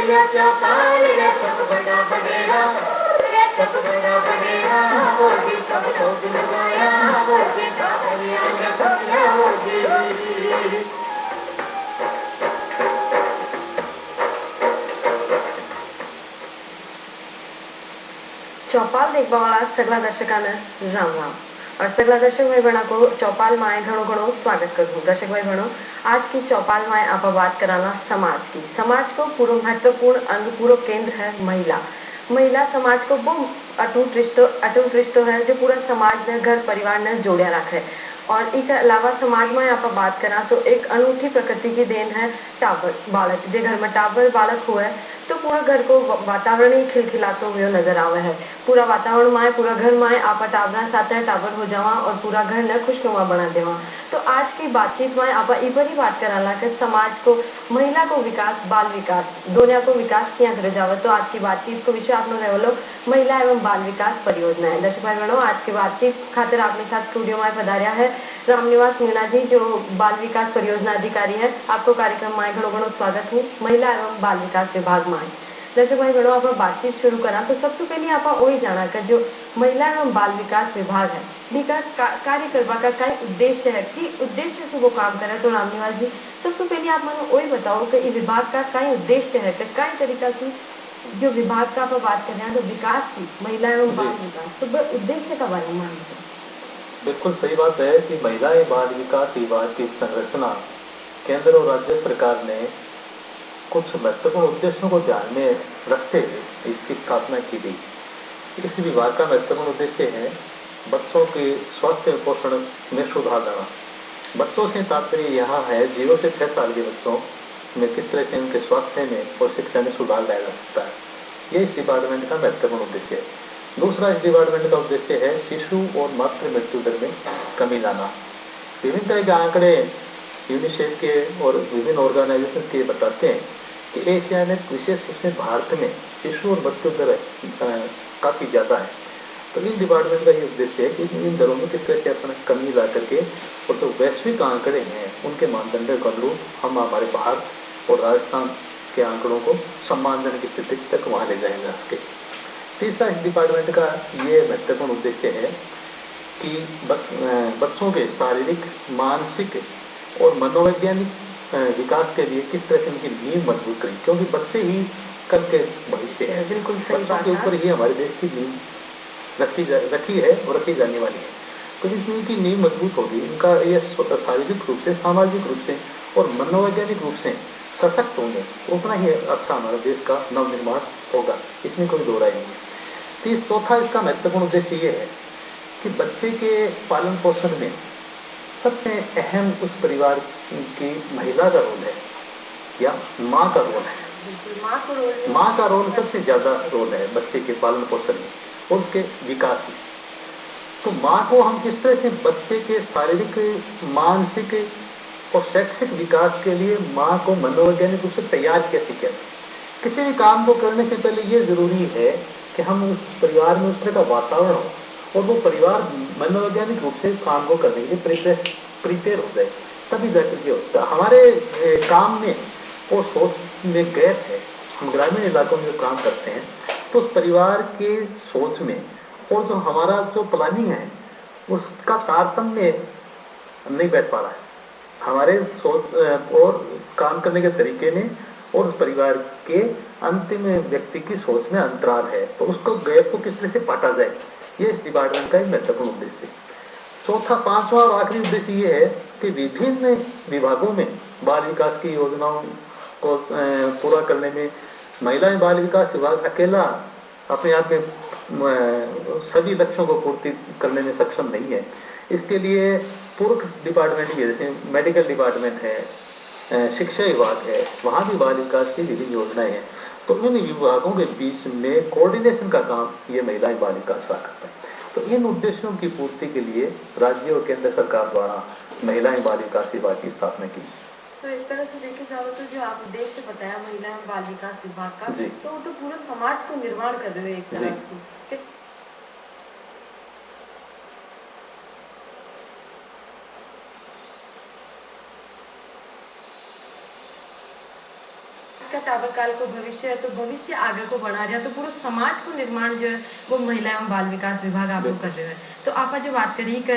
रे चौपाल रे सब बड़ा बडेरा रे सब बड़ा बडेरा हो जी सब लोग लगाया हो जी कावड़िया ने सुनिया हो जी। चौपाल देखवा वाला सगला दर्शकांना राम राम और सगला दर्शक भाई बहनों को चौपाल माए घणो घणो स्वागत करूँ। दर्शक भाई बहनों, आज की चौपाल माए आप बात कराना समाज की। समाज को पूरा महत्वपूर्ण अंग पूरा केंद्र है महिला। महिला समाज को वो अटूट रिश्तो है जो पूरा समाज ने घर परिवार ने जोड़िया रखे। और इसके अलावा समाज में आप बात करा तो एक अनूठी प्रकृति की देन है टाबर बालक। जे घर में टाबर बालक हुए तो पूरा घर को वातावरण ही खिलखिलाते हुए नजर आवे है। पूरा वातावरण में पूरा घर में आप टाबरा साथ टाबर हो जावा और पूरा घर ने खुशनुमा बना देवा। तो आज की बातचीत में आप इबर ही बात कराला कि समाज को महिला को विकास बाल विकास दोनों को विकास क्या करे जावे। तो आज की बातचीत को विषय आपने रहेलो महिला एवं बाल विकास परियोजना है। दर्शक भाई बहनों, आज की बातचीत खातिर अपने साथ स्टूडियो में पधारिया है रामनिवास मीणा जी जो बाल विकास परियोजना अधिकारी है। आपको कार्यक्रम में घणो घणो स्वागत हूँ महिला एवं बाल विकास विभाग में। दर्शक भाई बहनों, आप बातचीत शुरू करा तो सबसे पहले आप वही जाना कर जो महिला एवं बाल विकास विभाग है विकास कार्य करवा का क्या उद्देश्य है कि उद्देश्य से वो काम करे। तो रामनिवास जी, सबसे पहले आप मैंने वही बताओ कि ये विभाग का क्या उद्देश्य है कि क्या तरीका से जो विभाग का आप बात कर रहे हैं तो विकास की महिला एवं बाल विकास तो उद्देश्य का बारे में बताओ। बिल्कुल सही बात है कि महिला बाल विकास विभाग की संरचना केंद्र और राज्य सरकार ने कुछ महत्वपूर्ण उद्देश्यों को ध्यान में रखते हुए इसकी स्थापना की गई। इस विभाग का महत्वपूर्ण उद्देश्य है बच्चों के स्वास्थ्य और पोषण में सुधार लाना। बच्चों से तात्पर्य यहाँ है 0 से 6 साल के बच्चों में किस तरह से उनके स्वास्थ्य में और शिक्षा में सुधार लाया जा सकता है। यह इस डिपार्टमेंट का महत्वपूर्ण उद्देश्य है। दूसरा इस डिपार्टमेंट का उद्देश्य है शिशु और मातृ मृत्यु दर में कमी लाना। विभिन्न तरह के आंकड़े यूनिसेफ के और विभिन्न ऑर्गेनाइजेशंस के बताते हैं कि एशिया में विशेष रूप से भारत में शिशु और मृत्यु दर काफ़ी ज़्यादा है। तो इन डिपार्टमेंट का ये उद्देश्य है कि इन दरों में किस तरह से अपना कमी ला करके और जो वैश्विक आंकड़े हैं उनके मानदंड के अनुरूप हम हमारे भारत और राजस्थान के आंकड़ों को सम्मानजनक स्थिति तक वहाँ ले जाया जा सके। तीसरा इस डिपार्टमेंट का ये महत्वपूर्ण उद्देश्य है कि बच्चों के शारीरिक मानसिक और मनोवैज्ञानिक विकास के लिए किस तरह से उनकी नींव मजबूत करें, क्योंकि बच्चे ही कल के भविष्य है। बिल्कुल सही बच्चों बात के है। ऊपर ही हमारे देश की नींव रखी है और रखी जाने वाली है। तो इस नींव की नींव मजबूत होगी, इनका ये शारीरिक रूप से सामाजिक रूप से और मनोवैज्ञानिक रूप से सशक्त होंगे, उतना ही अच्छा हमारे देश का नवनिर्माण होगा, इसमें कोई दो राय नहीं। चौथा इसका महत्वपूर्ण उद्देश्य ये है कि बच्चे के पालन पोषण में सबसे अहम उस परिवार की महिला का रोल है या माँ का रोल है। माँ का रोल सबसे ज्यादा रोल है बच्चे के पालन पोषण में और उसके विकास में। तो माँ को हम किस तरह से बच्चे के शारीरिक मानसिक और शैक्षिक विकास के लिए माँ को मनोवैज्ञानिक रूप से तैयार कैसे किया। किसी भी काम को करने से पहले ये जरूरी है कि हम उस परिवार में उस तरह का वातावरण हो और वो परिवार मनोवैज्ञानिक रूप से काम को करने के लिए प्रिपेयर हो जाए, तभी जाकर के होता है। हमारे काम में और सोच में गैप है। हम ग्रामीण इलाकों में जो काम करते हैं तो उस परिवार के सोच में और जो हमारा जो प्लानिंग है उसका तारतम्य नहीं बैठ पा रहा है। हमारे सोच और काम करने के तरीके में और उस परिवार के अंतिम व्यक्ति की सोच में अंतराल है। तो उसको गैप को किस तरह से पाटा जाए, ये इस डिपार्टमेंट का एक महत्वपूर्ण उद्देश्य है। चौथा पांचवा और आखिरी उद्देश्य ये है कि विभिन्न विभागों में बाल विकास की योजनाओं को पूरा करने में महिला एवं बाल विकास विभाग अकेला अपने आप में सभी लक्ष्यों को पूर्ति करने में सक्षम नहीं है। इसके लिए पूरक डिपार्टमेंट भी, जैसे मेडिकल डिपार्टमेंट है, शिक्षा विभाग है, वहाँ भी बाल विकास की विभिन्न योजनाएं हैं। तो इन विभागों के बीच में कोऑर्डिनेशन का काम ये महिला बाल विकास विभाग करता है। तो इन उद्देश्यों की पूर्ति के लिए राज्य और केंद्र सरकार द्वारा महिला बाल विकास विभाग की स्थापना की। तो एक तरह से देखे जाओ तो जो आप उद्देश्य बताया महिला एवं बाल विकास विभाग का, तो वो तो पूरे समाज को निर्माण कर रहे हो एक तरह से। आज का टावर काल को भविष्य है, तो भविष्य आगे को बढ़ा रहा, तो पूरा समाज को निर्माण जो है वो महिला एवं बाल विकास विभाग आप लोग कर रहे हैं। तो आप जो बात करी कि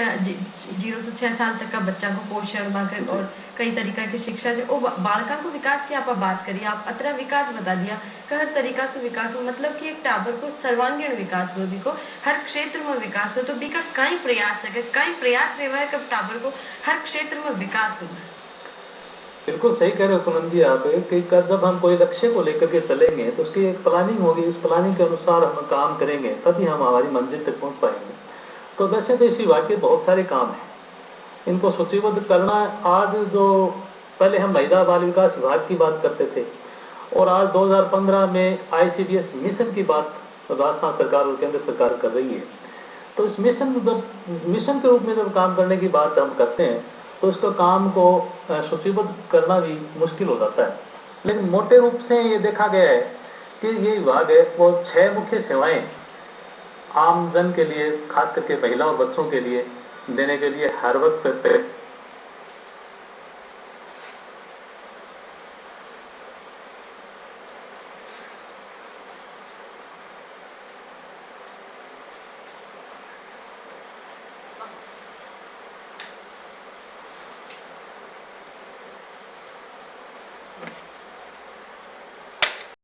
0 से 6 साल तक का बच्चा को पोषण और कई तरीका की शिक्षा जो बालका को विकास की आप बात करी, आप अतरा विकास बता दिया कि हर तरीका से विकास हो, मतलब कि एक टावर को सर्वांगीण विकास हो, भी को हर क्षेत्र में विकास हो। तो भी का कई प्रयास है, कई प्रयास रहे है कब टावर को हर क्षेत्र में विकास हो। बिल्कुल सही कह रहे हो पूनम जी आप कि जब हम कोई लक्ष्य को लेकर के चलेंगे तो उसकी एक प्लानिंग होगी, उस प्लानिंग के अनुसार हम काम करेंगे तभी हम हमारी मंजिल तक पहुंच पाएंगे। तो वैसे तो इसी वाक्य बहुत सारे काम हैं, इनको सूचीबद्ध करना। आज जो पहले हम महिला बाल विकास विभाग की बात करते थे और आज 2015 में ICDS मिशन की बात राजस्थान सरकार और केंद्र सरकार कर रही है। तो इस मिशन के रूप में जब काम करने की बात हम करते हैं तो इसका काम को सूचीबद्ध करना भी मुश्किल हो जाता है। लेकिन मोटे रूप से ये देखा गया है कि ये विभाग है वो 6 मुख्य सेवाएं आम जन के लिए, खास करके महिला और बच्चों के लिए देने के लिए हर वक्त